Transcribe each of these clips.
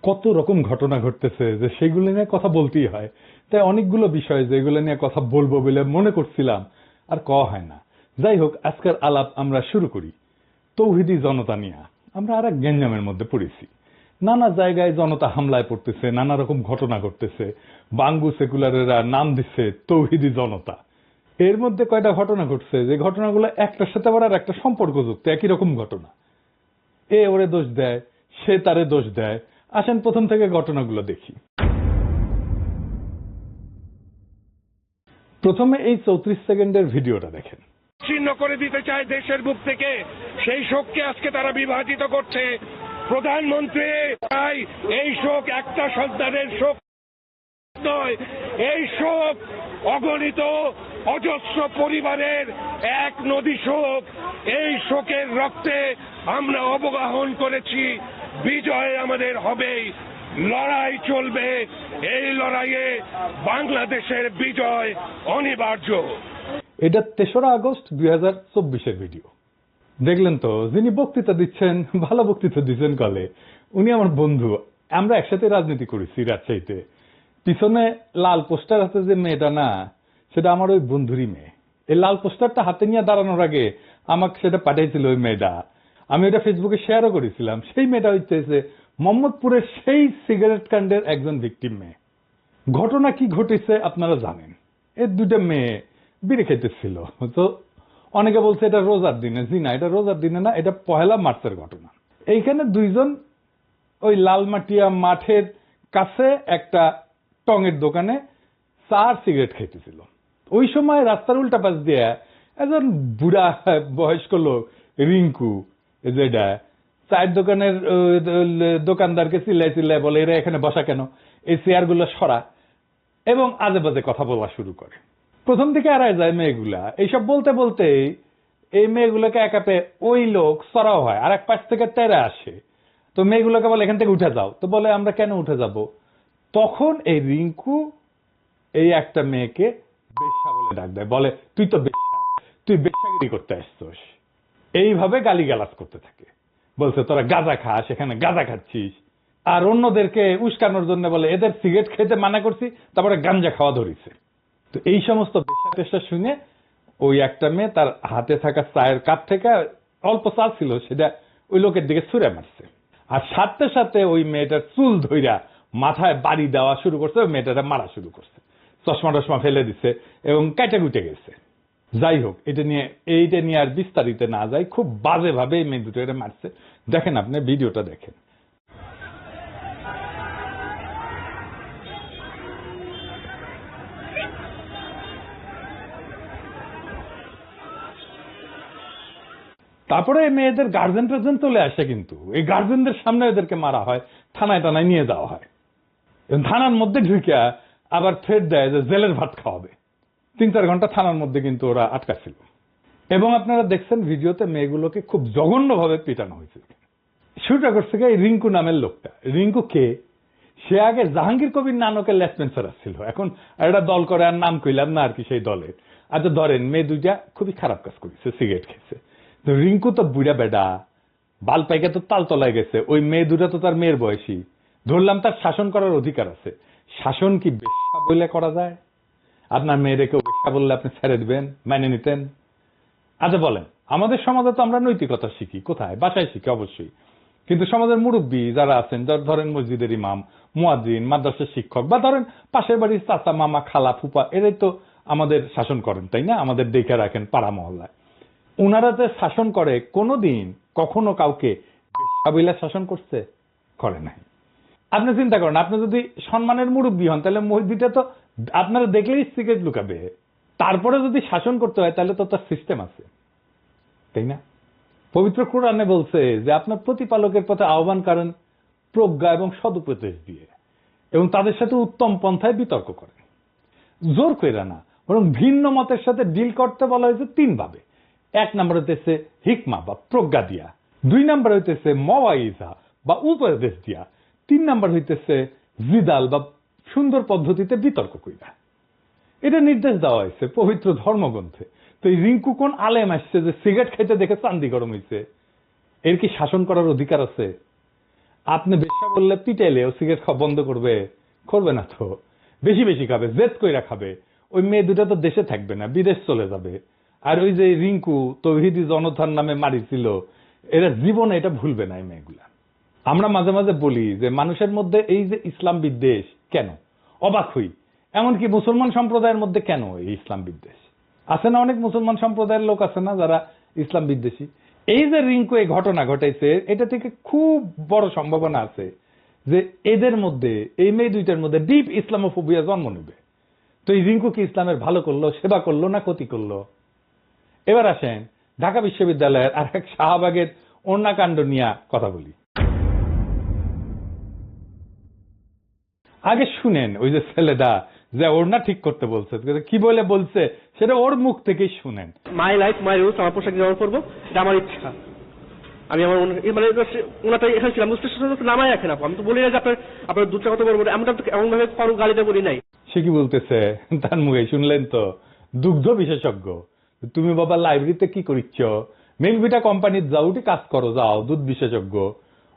কত রকম ঘটনা ঘটতেছে যে সেগুলো নিয়ে কথা বলতেই হয়। তাই অনেকগুলো বিষয় যেগুলো নিয়ে কথা বলবো বলে মনে করছিলাম আর কওয়া হয় না। যাই হোক, আজকের আলাপ আমরা শুরু করি তৌহিদি জনতা নিয়ে। আমরা আর এক গ্যাঞ্জামের মধ্যে পড়েছি। নানা জায়গায় জনতা হামলায় পড়তেছে, নানা রকম ঘটনা ঘটতেছে। বাঙ্গু সেকুলারেরা নাম দিচ্ছে তৌহিদি জনতা। এর মধ্যে কয়টা ঘটনা ঘটছে যে ঘটনাগুলো একটার সাথে আবার আর একটা সম্পর্কযুক্ত, একই রকম ঘটনা। এ ওরে দোষ দেয়, সে তারে দোষ দেয়। আসেন প্রথম থেকে ঘটনাগুলো দেখি। প্রথমে এই 34 সেকেন্ডের ভিডিওটা দেখেন। ছিন্ন করে দিতে চায় দেশের বুক থেকে, সেই শোককে আজকে তারা বিভাজিত করছে। প্রধানমন্ত্রী চাই এই শোক একটা সন্তানের শোক নয়, এই শোক অগণিত অজস্র পরিবারের এক নদী শোক। এই শোকের রক্তে আমরা অবগাহন করেছি, বিজয় আমাদের হবেই, লড়াই চলবে। এই লড়াইয়ে বাংলাদেশের বিজয় অনিবার্য। এটা 3রা আগস্ট 2024-এর ভিডিও। দেখলেন তো, যিনি বক্তৃতা দিচ্ছেন, ভালো বক্তৃতা দিচ্ছেন কলে, উনি আমার বন্ধু। আমরা একসাথে রাজনীতি করেছি রাজশাহীতে। পিছনে লাল পোস্টার হাতে যে মেয়েটা না, সেটা আমার ওই বন্ধুরই মেয়ে। এই লাল পোস্টারটা হাতে নিয়ে দাঁড়ানোর আগে আমাকে সেটা পাঠিয়েছিল ওই মেয়েটা। আমি ওটা ফেসবুকে শেয়ারও করেছিলাম। সেই মেয়েটা হচ্ছে মোহাম্মদপুরের সেই সিগারেট কাণ্ডের একজন ভিকটিম মেয়ে। ঘটনা কি ঘটেছে আপনারা জানেন। এর দুটো মেয়ে বিড়ি খেতেছিল। তো অনেকে বলছে এটা রোজার দিনে। জি না, এটা রোজার দিনে না, এটা 1 মার্চের ঘটনা। এইখানে দুইজন ওই লালমাটিয়া মাঠের কাছে একটা টঙের দোকানে চা আর সিগারেট খাইতেছিল। ওই সময় রাস্তার উল্টা পাশ দিয়ে একজন বুড়া বয়স্ক লোক রিঙ্কু, যেটা চায়ের দোকানের দোকানদারকে চিল্লাই চিল্লাই বলে, এরা এখানে বসা কেন, এই চেয়ার গুলো সরা, এবং আজে বাজে কথা বলা শুরু করে। প্রথম দিকে এড়ায় যায় মেয়েগুলা। এইসব বলতে বলতে এই মেয়েগুলোকে একাতে ওই লোক সরাও হয়, আর এক পাশ থেকে তেরে আসে। তো মেয়েগুলোকে বলে এখান থেকে উঠে যাও। তো বলে আমরা কেন উঠে যাব? তখন এই রিঙ্কু এই একটা মেয়েকে বেশ্যা বলে ডাক দেয়, বলে তুই তো বেশ্যা, তুই বেশ্যাগিরি করতে আসছিস। এইভাবে গালিগালাজ করতে থাকে। বলছে তোরা গাঁজা খাস, এখানে গাঁজা খাচ্ছিস। আর অন্যদেরকে উস্কানোর জন্য বলে এদের সিগারেট খেতে মানা করছি, তারপরে গাঞ্জা খাওয়া ধরিছে। তো এই সমস্ত বেশ্যা টেশ্যা শুনে ওই একটা মেয়ে তার হাতে থাকা চায়ের কাপ থেকে অল্প চা ছিল, সেটা ওই লোকের দিকে ছুঁড়ে মারছে। আর সাথে সাথে ওই মেয়েটার চুল ধইরা মাথায় বাড়ি দেওয়া শুরু করছে, ওই মেয়েটারা মারা শুরু করছে। চশমা টশমা ফেলে দিচ্ছে এবং কাইটা কুটে গেছে। যাই হোক, এইটা নিয়ে আর বিস্তারিত না যাই। খুব বাজে ভাবে এই মেয়ে দুটো এটা মারছে। দেখেন, আপনি ভিডিওটা দেখেন। তারপরে মেয়েদের গার্জেন টার্জেন চলে আসে, কিন্তু এই গার্জেনদের সামনে এদেরকে মারা হয়, থানায় টানায় নিয়ে যাওয়া হয়। থানার মধ্যে ঢুকে আবার থ্রেট দেয় যে জেলের ভাত খাওয়াবে। 3-4 ঘন্টা থানার মধ্যে কিন্তু ওরা আটকা ছিল। এবং আপনারা দেখছেন ভিডিওতে মেয়েগুলোকে খুব জঘন্যভাবে পিটানো হয়েছে। শুরুটা করছে এই রিঙ্কু নামের লোকটা। রিঙ্কু কে? সে আগে জাহাঙ্গীর কবির নানকের লেফটেন্যান্ট ছিল। এখন একটা দল করে, আর নাম কইলাম না আর কি সেই দলের। আচ্ছা ধরেন, মেয়ে দুইটা খুবই খারাপ কাজ করেছে, সিগারেট খেয়েছে। তো রিঙ্কু তো বুড়া বেডা, বাল পাইকা তো তালতলায় গেছে। ওই মেয়ে দুটা তো তার মেয়ের বয়সী। ধরলাম তার শাসন করার অধিকার আছে। শাসন কি বেশ্যা বলে করা যায়? আপনার মেয়েরে কেউ বেশ্যা বললে আপনি ছেড়ে দিবেন, মেনে নিতেন? আচ্ছা বলেন, আমাদের সমাজে তো আমরা নৈতিকতা শিখি কোথায়? বাসায় শিখি অবশ্যই। কিন্তু সমাজের মুরব্বী যারা আছেন, ধরেন মসজিদের ইমাম, মুয়াজ্জিন, মাদ্রাসার শিক্ষক, বা ধরেন পাশের বাড়ির চাচা, মামা, খালা, ফুপা, এরাই তো আমাদের শাসন করেন, তাই না? আমাদের দেখে রাখেন পাড়া মহল্লায়। ওনারা যে শাসন করে, কোনোদিন কখনো কাউকে বেশ্যা বইলা শাসন করছে? করে নাই। আপনি চিন্তা করেন, আপনি যদি সম্মানের মুরব্বী হন, তাহলে মসজিদে তো আপনারা দেখলেই সিগারেট লুকাবে। তারপরে যদি শাসন করতে হয়, তাহলে তো তার সিস্টেম আছে, তাই না? পবিত্র কোরআনে বলছে যে আপনার প্রতিপালকের পথে আহ্বান করেন প্রজ্ঞা এবং সদুপদেশ দিয়ে, এবং তাদের সাথে উত্তম পন্থায় বিতর্ক করেন। জোর কইরা না, বরং ভিন্ন মতের সাথে ডিল করতে বলা হয়েছে 3 ভাবে। 1 নম্বর হইতেছে হিকমা বা প্রজ্ঞা দিয়া, 2 নম্বর হইতেছে মওয়াইজা বা উপদেশ দিয়া, 3 নম্বর হইতেছে জিদাল বা সুন্দর পদ্ধতিতে বিতর্ক কইরা। এটা নির্দেশ দেওয়া হয়েছে পবিত্র ধর্মগ্রন্থে। তো এই রিঙ্কু কোন আলেম আসছে যে সিগারেট খাইতে দেখে চান্দি গরম হয়েছে? এর কি শাসন করার অধিকার আছে? আপনি বেশা বললে পিটাইলে ও সিগারেট খাওয়া বন্ধ করবে? করবে না তো, বেশি বেশি খাবে, জেদ কইরা খাবে। ওই মেয়ে দুটা তো দেশে থাকবে না, বিদেশ চলে যাবে। আর ওই যে রিঙ্কু তৌহিদি জনতার নামে মারিছিল, এরা জীবনে এটা ভুলবে না এই মেয়েগুলা। আমরা মাঝে মাঝে বলি যে মানুষের মধ্যে এই যে ইসলাম বিদ্বেষ কেন, অবাক হই। এমনকি মুসলমান সম্প্রদায়ের মধ্যে কেন এই ইসলাম বিদ্বেষ আছে না? অনেক মুসলমান সম্প্রদায়ের লোক আছে না যারা ইসলাম বিদ্বেষী। এই যে রিঙ্কু এই ঘটনা ঘটাইছে, এটা থেকে খুব বড় সম্ভাবনা আছে যে এদের মধ্যে, এই মেয়ে দুইটার মধ্যে ডিপ ইসলামোফোবিয়া জন্ম নেবে। তো এই রিঙ্কু কি ইসলামের ভালো করলো, সেবা করলো না ক্ষতি করলো? এবার আসেন ঢাকা বিশ্ববিদ্যালয়ের আর এক শাহবাগের অন্যাকাণ্ড নিয়ে কথা বলি। আগে শুনেন ওই যে ছেলেটা যে ওড়না ঠিক করতে বলছে, কি বলে বলছে সেটা ওর মুখ থেকেই শুনেন। মাই লাইফ মাই রুলস, আমার পোশাক যেমন করবো এটা আমার ইচ্ছা। আমি আমার মানে ওনাটা এখানে ছিলাম, নামাই রাখেন আপু। আমি তো বলি না যে আপনার দুধটা কত বড়, এমনটা এমন ভাবে কারো গালিতে বলি নাই। সে কি বলতেছে তার মুখে শুনলেন তো? দুগ্ধ বিশেষজ্ঞ। তুমি বাবা লাইব্রেরিতে কি করিচ্ছ? মিল্কভিটা কোম্পানির যাও, উঠে কাজ করো, যাও। দুধ বিশেষজ্ঞ।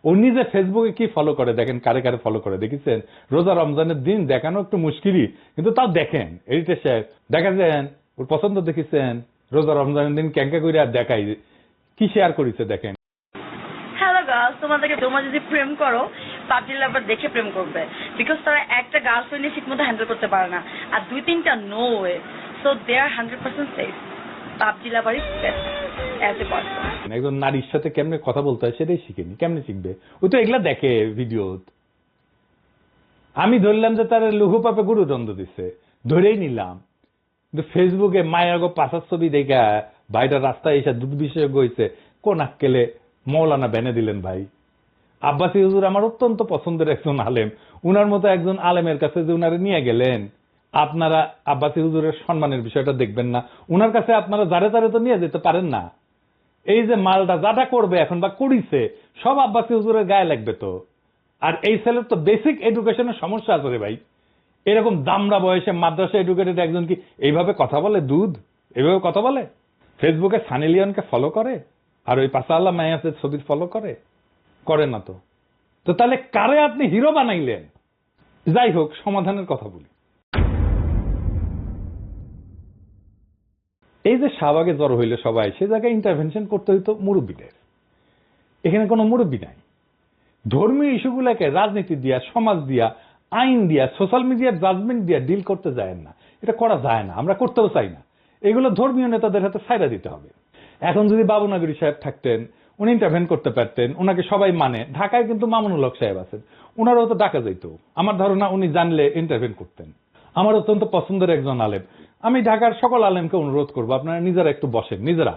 ও নিজে ফেসবুকে কি ফলো করে দেখেন, কারে কারে ফলো করে দেখেছেন? রোজা রমজানের দিন দেখানো একটু মুশকিলই, কিন্তু তাও দেখেন। এডিটর সাহেব দেখেছেন, ওর পছন্দ দেখেছেন? রোজা রমজানের দিন ক্যাঙ্কা করে আর দেখাই কি শেয়ার করেছে দেখেন। হ্যালো গার্লস, তোমাদেরকে তোমরা যদি প্রেম করো পাবজি লাভার দেখে প্রেম করবে, বিকজ তারা একটা গার্লফ্রেন্ডে ঠিক মতো হ্যান্ডেল করতে পারে না, আর 2-3টা no way, so they are 100% safe. PUBG lover is best as a person. একজন নারীর সাথে কেমনে কথা বলতে হয় সেটাই শিখেনি, কেমনে শিখবে? ও তো এগুলা দেখে ভিডিও। আমি ধরলাম যে তার লুহু পাপে গুরুদণ্ড দিচ্ছে, ধরেই নিলাম। কিন্তু ফেসবুকে মায়াগো পাশার ছবি দেখা ভাইটা রাস্তায় এসে দুধ বিশেষজ্ঞ হয়েছে, কোন আক্কেলে মৌলানা বেনে দিলেন ভাই। আব্বাসী হুজুর আমার অত্যন্ত পছন্দের একজন আলেম, উনার মতো একজন আলেমের কাছে যে উনারে নিয়ে গেলেন, আপনারা আব্বাসী হুজুরের সম্মানের বিষয়টা দেখবেন না? উনার কাছে আপনারা যারে তারে তো নিয়ে যেতে পারেন না। এই যে মালটা যাটা করবে এখন বা করিছে, সব আব্বাসী হুজুরের গায়ে লাগবে তো। আর এই ছেলের তো বেসিক এডুকেশনের সমস্যা আছে রে ভাই। এরকম দামড়া বয়সে মাদ্রাসা এডুকেটেড একজন কি এইভাবে কথা বলে? দুধ এইভাবে কথা বলে? ফেসবুকে সানি লিওনকে ফলো করে আর ওই পাশা আল্লাহ মায়াসের ছবি ফলো করে? করে না তো। তো তাহলে কারে আপনি হিরো বানাইলেন? যাই হোক, সমাধানের কথা বলি। এই যে শাহবাগে জড়ো হইলে সবাই, সে জায়গায় ইন্টারভেনশন করতে হইতো মুরব্বীদের। এখানে কোনো মুরব্বী নাই। ধর্মীয় ইস্যুগুলোকে রাজনীতি দিয়া, সমাজ দিয়া, আইন দিয়া, সোশ্যাল মিডিয়ার জাজমেন্ট দিয়া ডিল করতে যায় না। এটা করা যায় না, আমরা করতেও চাই না। এগুলো ধর্মীয় নেতাদের হাতে ছাইড়া দিতে হবে। এখন যদি বাবুনগরী সাহেব থাকতেন, উনি ইন্টারভেন করতে পারতেন, ওনাকে সবাই মানে। ঢাকায় কিন্তু মামুনুল হক সাহেব আছেন, ওনারাও তো ডাকা যাইত। আমার ধারণা উনি জানলে ইন্টারভেন করতেন। আমার অত্যন্ত পছন্দের একজন আলেম। আমি ঢাকার সকল আলেমকে অনুরোধ করবো, আপনারা নিজেরা একটু বসেন, নিজেরা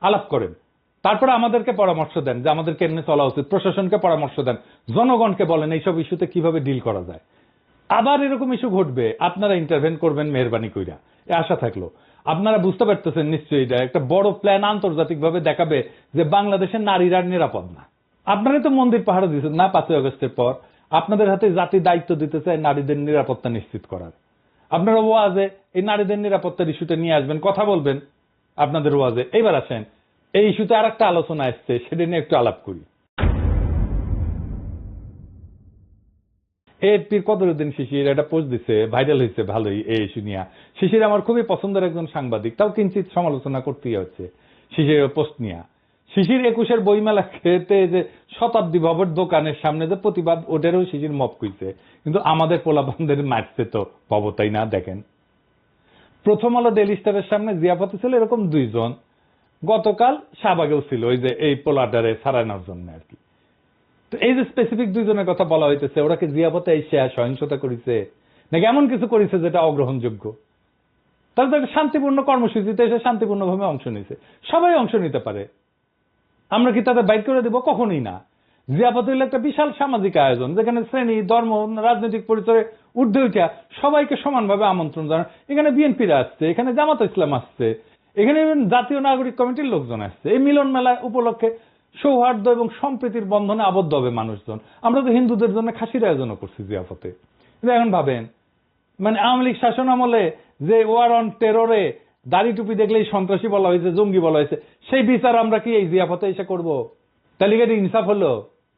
আলাপ করেন, তারপরে আমাদেরকে পরামর্শ দেন যে আমাদের কেমনে চলা উচিত। প্রশাসনকে পরামর্শ দেন, জনগণকে বলেন এইসব ইস্যুতে কিভাবে ডিল করা যায়। আবার এরকম ইস্যু ঘটবে, আপনারা ইন্টারভেন করবেন মেহরবানি কইরা, এ আশা থাকলো। আপনারা বুঝতে পারতেছেন নিশ্চয়ই এটা একটা বড় প্ল্যান, আন্তর্জাতিকভাবে দেখাবে যে বাংলাদেশের নারীরা নিরাপদ না। আপনারা তো মন্দির পাহারা দিচ্ছেন না 5ই আগস্টের পর? আপনাদের হাতে জাতি দায়িত্ব দিতে চায় নারীদের নিরাপত্তা নিশ্চিত করার। আপনারা ওয়াজে এই নারীদের নিরাপত্তার ইস্যুটা নিয়ে আসবেন, কথা বলবেন আপনাদের ওয়াজে। এইবার আসেন এই ইস্যুতে আর একটা আলোচনা আসছে, সেটা নিয়ে একটু আলাপ করি। এপির কদরুদ্দিন শিশির একটা পোস্ট দিচ্ছে, ভাইরাল হয়েছে ভালোই এই ইস্যু নিয়ে। শিশির আমার খুবই পছন্দের একজন সাংবাদিক, তাও কিঞ্চিত সমালোচনা করতেই হচ্ছে শিশিরের পোস্ট নিয়ে। শিশির 21-এর বইমেলা খেতে যে শতাব্দী ভবন দোকানের সামনে যে প্রতিবাদ, ওটারও শিশির মপ কইছে, কিন্তু আমাদের পোলাপানদের মারছে তো ভবতাই না। দেখেন, প্রথম আলো ডেইলি স্টারের সামনে জিয়াপতে ছিল এরকম 2 জন, গতকাল শাহবাগেও ছিল ওই যে এই পোলাটারে সারানোর জন্য আর কি। তো এই যে স্পেসিফিক 2 জনের কথা বলা হইতেছে, ওরা কি জিয়াপতে এসে সহিংসতা করেছে নাকি এমন কিছু করেছে যেটা অগ্রহণযোগ্য? তাহলে তো একটা শান্তিপূর্ণ কর্মসূচিতে এসে শান্তিপূর্ণভাবে অংশ নিয়েছে, সবাই অংশ নিতে পারে। আমরা কি তাদের বাইট করে দিব? কখনোই না। জিয়াপত হইল একটা বিশাল সামাজিক আয়োজন, যেখানে শ্রেণী, ধর্ম, রাজনৈতিক পরিচয়ে ঊর্ধ্বে উঠা সবাইকে সমানভাবে আমন্ত্রণ জানানো। এখানে বিএনপিরা আসছে, এখানে জামাত ইসলাম আসছে, এখানে জাতীয় নাগরিক কমিটির লোকজন আসছে। এই মিলন মেলা উপলক্ষে সৌহার্দ্য এবং সম্প্রীতির বন্ধনে আবদ্ধ হবে মানুষজন। আমরা তো হিন্দুদের জন্য খাসির আয়োজনও করছি জিয়াপতে। এখন ভাবেন, মানে আওয়ামী লীগ শাসন আমলে যে ওয়ার অন টেররে দাড়ি টুপি দেখলেই সন্ত্রাসী বলা হয়েছে, জঙ্গি বলা হয়েছে, সেই বিচার আমরা কি এই জিয়াপতে এসে করব? তাহলে এটা ইনসাফ হলো?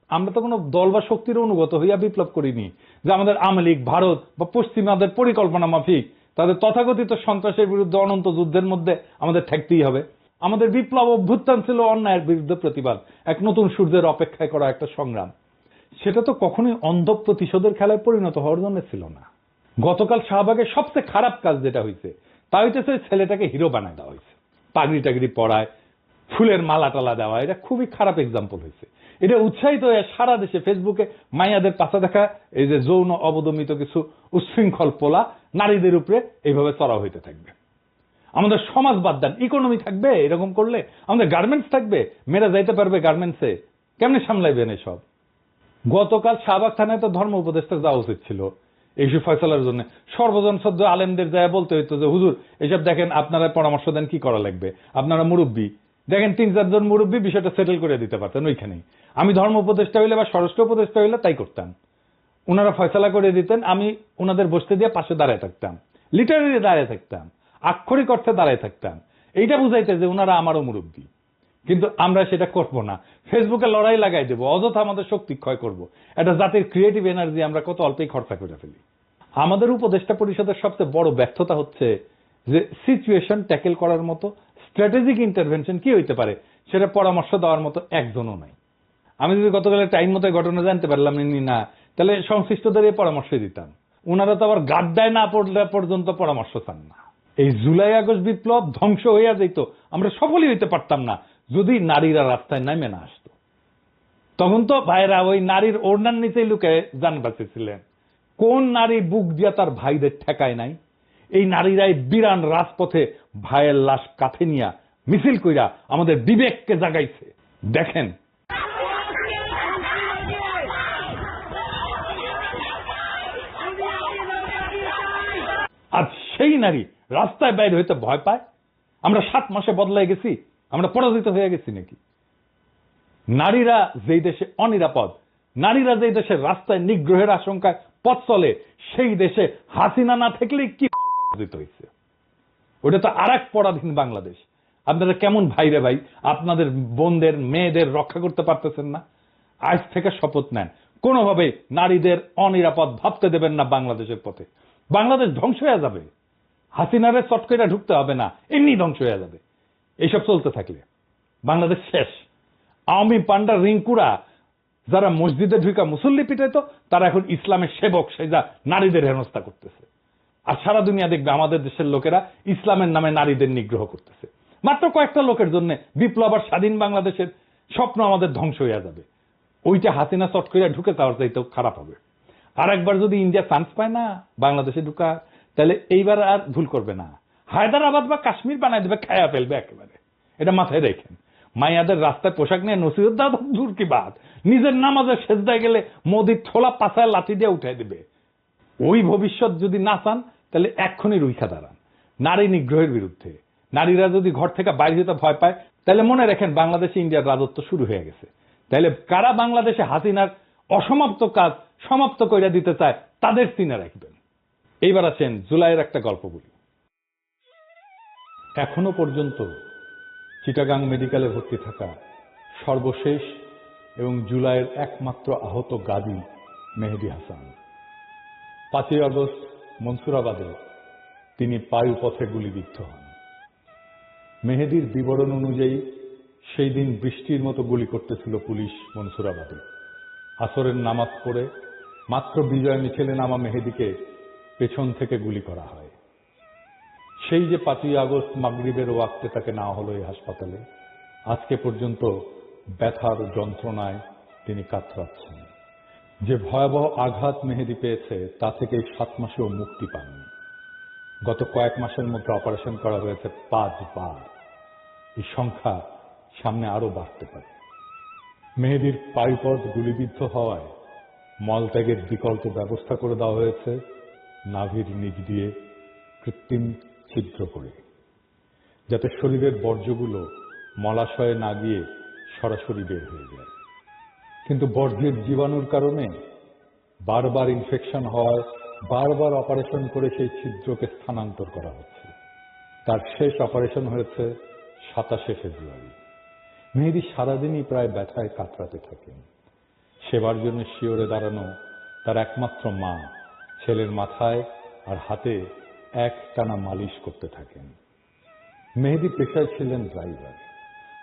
আমরা তো কোনো দল বা শক্তির অনুগত হইয়া বিপ্লব করিনি যে আমাদের আওয়ামী লীগ, ভারত বা পশ্চিমাদের পরিকল্পনা মাফিক তাদের তথাকথিত সন্ত্রাসের বিরুদ্ধে অনন্ত যুদ্ধের মধ্যে আমাদের থাকতেই হবে। আমাদের বিপ্লব অভ্যুত্থান ছিল অন্যায়ের বিরুদ্ধে প্রতিবাদ, এক নতুন সূর্যের অপেক্ষায় করা একটা সংগ্রাম। সেটা তো কখনোই অন্ধ প্রতিশোধের খেলায় পরিণত হওয়ার জন্য ছিল না। গতকাল শাহবাগের সবচেয়ে খারাপ কাজ যেটা হয়েছে তা হইতেছে ছেলেটাকে হিরো বানায় দেওয়া হয়েছে, পাগড়ি টাগড়ি পরায়, ফুলের মালা টালা দেওয়া, এটা খুবই খারাপ এক্সাম্পল হয়েছে। এটা উৎসাহিত হয়ে সারা দেশে ফেসবুকে মাইয়াদের পাশা দেখা এই যে যৌন অবদমিত কিছু উচ্ছৃঙ্খল পোলা নারীদের উপরে এইভাবে চড়াও হইতে থাকবে। আমাদের সমাজ বাদ দেন, ইকোনমি থাকবে এরকম করলে, আমাদের গার্মেন্টস থাকবে, মেয়েরা যাইতে পারবে গার্মেন্টসে, কেমনে সামলাইবেন এসব? গতকাল শাহবাগ থানায় তো ধর্ম উপদেষ্টা যাওয়া উচিত ছিল এইসব ফয়সালার জন্য। সর্বজন সদ্য আলেমদের যায় বলতে হইতো যে হুজুর এসব দেখেন, আপনারা পরামর্শ দেন কি করা লাগবে, আপনারা মুরব্বী, দেখেন 3-4 জন মুরব্বী বিষয়টা সেটেল করে দিতে পারতেন ওইখানেই। আমি ধর্ম উপদেষ্টা হইলে বা স্বরাষ্ট্র উপদেষ্টা হইলে তাই করতাম, ওনারা ফয়সালা করে দিতেন, আমি ওনাদের বসতে দিয়ে পাশে দাঁড়ায় থাকতাম, লিটারেলি দাঁড়ায় থাকতাম, আক্ষরিক অর্থে দাঁড়ায় থাকতাম, এইটা বুঝাইতে যে ওনারা আমারও মুরব্বী। কিন্তু আমরা সেটা করবো না, ফেসবুকে লড়াই লাগাই দেবো, অযথা আমাদের শক্তি ক্ষয় করব। একটা জাতির ক্রিয়েটিভ এনার্জি আমরা কত অল্পেই খরচা করে ফেলি। আমাদের উপদেষ্টা পরিষদের সবচেয়ে বড় ব্যর্থতা হচ্ছে যে সিচুয়েশন ট্যাকেল করার মতো স্ট্র্যাটেজিক ইন্টারভেনশন কি হইতে পারে সেটা পরামর্শ দেওয়ার মতো একজনও নাই। আমি যদি গতকালের টাইম মতো ঘটনা জানতে পারলাম না, তাহলে সংশ্লিষ্টদের এই পরামর্শ দিতাম। ওনারা তো আবার গাড্ডায় না পড়লে পর্যন্ত পরামর্শ চান না। এই জুলাই আগস্ট বিপ্লব ধ্বংস হইয়া যেত, আমরা সফলই হইতে পারতাম না যদি নারীরা রাস্তায় নামে না আসতো। তখন তো ভাইরা ওই নারীর ওড়নার নিচেই লুকে জান বাঁচেছিলেন। কোন নারী বুক দিয়া তার ভাইদের ঠেকায় নাই? এই নারীরাই বিরান রাজপথে ভাইয়ের লাশ কাঁধে নিয়া মিছিল কইরা আমাদের বিবেককে জাগাইছে। দেখেন আজ সেই নারী রাস্তায় বাইরে হইতে ভয় পায়। আমরা 7 মাসে বদলাই গেছি, আমরা পরাজিত হয়ে গেছি নাকি? নারীরা যেই দেশে অনিরাপদ, নারীরা যেই দেশে রাস্তায় নিগ্রহের আশঙ্কায় পথ চলে, সেই দেশে হাসিনা না থাকলেই কি অর্জিত হয়েছে? ওটা তো আর এক পরাধীন বাংলাদেশ। আপনারা কেমন ভাইরে ভাই, আপনাদের বোনদের মেয়েদের রক্ষা করতে পারতেছেন না? আজ থেকে শপথ নেন, কোনোভাবে নারীদের অনিরাপদ ভাবতে দেবেন না বাংলাদেশের পথে। বাংলাদেশ ধ্বংস হয়ে যাবে, হাসিনারে চটকেরা ঢুকতে হবে না, এমনি ধ্বংস হয়ে যাবে। এইসব চলতে থাকলে বাংলাদেশ শেষ। আওয়ামী পান্ডা রিঙ্কুরা যারা মসজিদে ঢুকা মুসল্লি পিটাইতো, তারা এখন ইসলামের সেবক সেজা নারীদের হেনস্থা করতেছে। আর সারা দুনিয়া দেখবে আমাদের দেশের লোকেরা ইসলামের নামে নারীদের নিগ্রহ করতেছে। মাত্র কয়েকটা লোকের জন্য বিপ্লব আর স্বাধীন বাংলাদেশের স্বপ্ন আমাদের ধ্বংস হয়ে যাবে। ওইটা হাসিনা চট করে ঢুকে যাওয়ার চাইতেও খারাপ হবে। আর একবার যদি ইন্ডিয়া চান্স পায় না বাংলাদেশে ঢুকা, তাহলে এইবার আর ভুল করবে না, হায়দ্রাবাদ বা কাশ্মীর বানায় দেবে, খায়া ফেলবে একেবারে। এটা মাথায় রেখেন। মাইয়াদের রাস্তায় পোশাক নিয়ে নসিহত দাও দূর কি বাদ, নিজের নামাজের সেজদায় গেলে মোদির ছোলা পাছায় লাঠি দিয়ে উঠাই দিবে। ওই ভবিষ্যৎ যদি না চান তাহলে এক্ষুনি রুইখা দাঁড়ান নারী নিগ্রহের বিরুদ্ধে। নারীরা যদি ঘর থেকে বাইরে যেতে ভয় পায়, তাহলে মনে রাখেন বাংলাদেশে ইন্ডিয়ার রাজত্ব শুরু হয়ে গেছে। তাহলে কারা বাংলাদেশে হাসিনার অসমাপ্ত কাজ সমাপ্ত করে দিতে চায় তাদের চিনে রাখবেন। এইবার আছেন জুলাইয়ের একটা গল্প বলি। এখনো পর্যন্ত চিটাগাং মেডিকেলে ভর্তি থাকা সর্বশেষ এবং জুলাইয়ের একমাত্র আহত গাজী মেহেদী হাসান। 5ই আগস্ট মনসুরাবাদে তিনি পায়ুপথে গুলিবিদ্ধ হন। মেহেদীর বিবরণ অনুযায়ী সেই দিন বৃষ্টির মতো গুলি করতেছিল পুলিশ মনসুরাবাদে। আসরের নামাজ পড়ে মাত্র বিজয় মিছিলে নামা মেহেদীকে পেছন থেকে গুলি করা হয়। সেই যে 5ই আগস্ট মাগরিবের ওয়াক্তে তাকে নেওয়া হলো এই হাসপাতালে, আজকে পর্যন্ত ব্যথার যন্ত্রণায় তিনি কাতরাচ্ছেন। যে ভয়াবহ আঘাত মেহেদী পেয়েছে তা থেকে 7 মাসেও মুক্তি পাননি। গত কয়েক মাসের মধ্যে অপারেশন করা হয়েছে 5 বার। এই সংখ্যা সামনে আরো বাড়তে পারে। মেহেদীর পায়ুপথ গুলিবিদ্ধ হওয়ায় মলত্যাগের বিকল্প ব্যবস্থা করে দেওয়া হয়েছে নাভির নিচ দিয়ে কৃত্রিম ছিদ্র করে, যাতে শরীরের বর্জ্যগুলো মলাশয়ে না গিয়ে সরাসরি বের হয়ে যায়। কিন্তু বর্জ্যের জীবাণুর কারণে বারবার ইনফেকশন হওয়ায় বারবার অপারেশন করে সেই ছিদ্রকে স্থানান্তর করা হচ্ছে। তার শেষ অপারেশন হয়েছে 27শে ফেব্রুয়ারি। মেহেদী সারাদিনই প্রায় ব্যথায় কাতরাতে থাকেন। সেবার জন্য শিওরে দাঁড়ানো তার একমাত্র মা ছেলের মাথায় আর হাতে একটানা মালিশ করতে থাকেন। মেহেদী পেশায় ছিলেন ড্রাইভার,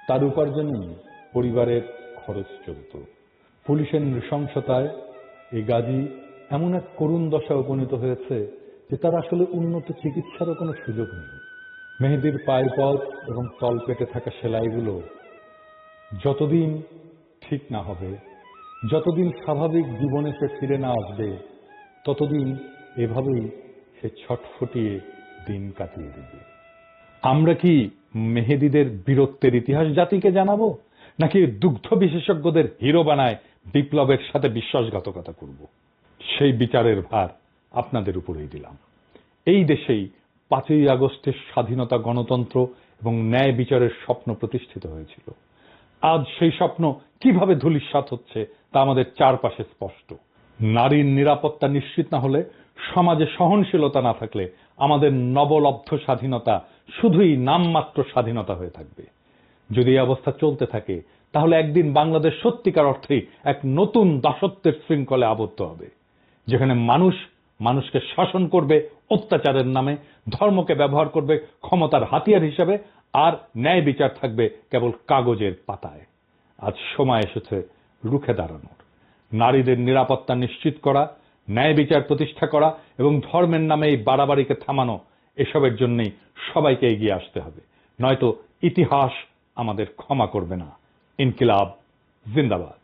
তার উপার্জনেই পরিবারের খরচ চলত। পুলিশের নৃশংসতায় এই গাজী এমন এক করুণ দশা উপনীত হয়েছে যে তার আসলে উন্নত চিকিৎসারও কোনো সুযোগ নেই। মেহেদীর পায়ের পথ এবং তলপেটে থাকা সেলাইগুলো যতদিন ঠিক না হবে, যতদিন স্বাভাবিক জীবনে সে ফিরে না আসবে, ততদিন এভাবেই সে ছটফটিয়ে দিন কাটিয়ে দেবে। আমরা কি মেহেদীদের বীরত্বের ইতিহাস জাতিকে জানাবো, নাকি দুগ্ধ বিশেষজ্ঞদের হিরো বানায় বিপ্লবের সাথে বিশ্বাসঘাতকতা করব? সেই বিচারের ভার আপনাদের উপরেই দিলাম। এই দেশেই 5ই আগস্টের স্বাধীনতা, গণতন্ত্র এবং ন্যায় বিচারের স্বপ্ন প্রতিষ্ঠিত হয়েছিল। আজ সেই স্বপ্ন কিভাবে ধূলিসাৎ হচ্ছে তা আমাদের চারপাশে স্পষ্ট। নারীর নিরাপত্তা নিশ্চিত না হলে, সমাজে সহনশীলতা না থাকলে আমাদের নবলব্ধ স্বাধীনতা শুধুই নামমাত্র স্বাধীনতা হয়ে থাকবে। যদি এই অবস্থা চলতে থাকে তাহলে একদিন বাংলাদেশ সত্যিকার অর্থেই এক নতুন দাসত্বের শৃঙ্খলে আবদ্ধ হবে, যেখানে মানুষ মানুষকে শাসন করবে অত্যাচারের নামে, ধর্মকে ব্যবহার করবে ক্ষমতার হাতিয়ার হিসেবে, আর ন্যায় বিচার থাকবে কেবল কাগজের পাতায়। আজ সময় এসেছে রুখে দাঁড়ানোর। নারীদের নিরাপত্তা নিশ্চিত করা, ন্যায় বিচার প্রতিষ্ঠা করা এবং ধর্মের নামে এই বাড়াবাড়িকে থামানো, এসবের জন্যই সবাইকে এগিয়ে আসতে হবে, নয়তো ইতিহাস আমাদের ক্ষমা করবে না। ইনকিলাব জিন্দাবাদ।